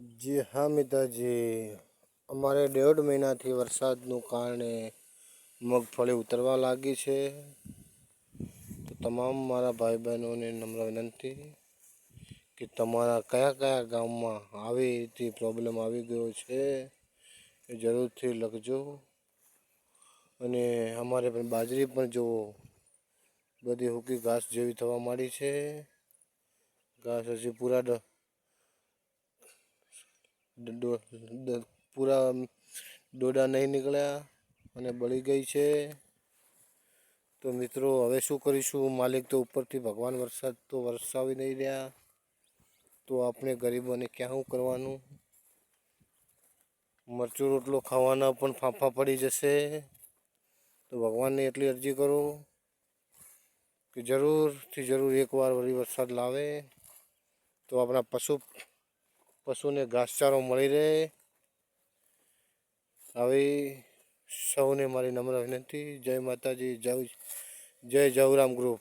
જી હા મિત્રજી, અમારે 1.5 મહિનાથી વરસાદનું કારણે મગફળી ઉતરવા લાગી છે. તો તમામ મારા ભાઈ બહેનોને નમ્ર વિનંતી કે તમારા કયા કયા ગામમાં આવી રીતે પ્રોબ્લેમ આવી ગયો છે એ જરૂરથી લખજો. અને અમારે પણ બાજરી પણ જુઓ, બધી સૂકી ઘાસ જેવી થવા માંડી છે. ઘાસ હજી પૂરા ડોડા નહીં નીકળ્યા અને બળી ગઈ છે. તો મિત્રો હવે શું કરીશું? માલિક તો ઉપરથી ભગવાન વરસાદ તો વરસાવી નહીં રહ્યા, તો આપણે ગરીબોને ક્યાં શું કરવાનું? મરચું રોટલો ખાવાના પણ ફાંફા પડી જશે. તો ભગવાનને એટલી અરજી કરો કે જરૂરથી જરૂર એકવાર વળી વરસાદ લાવે, તો આપણા પશુને ઘાસચારો મળી રહે. આવી સૌને મારી નમ્ર વિનંતી. જય માતાજી, જય જયરામ ગ્રુપ.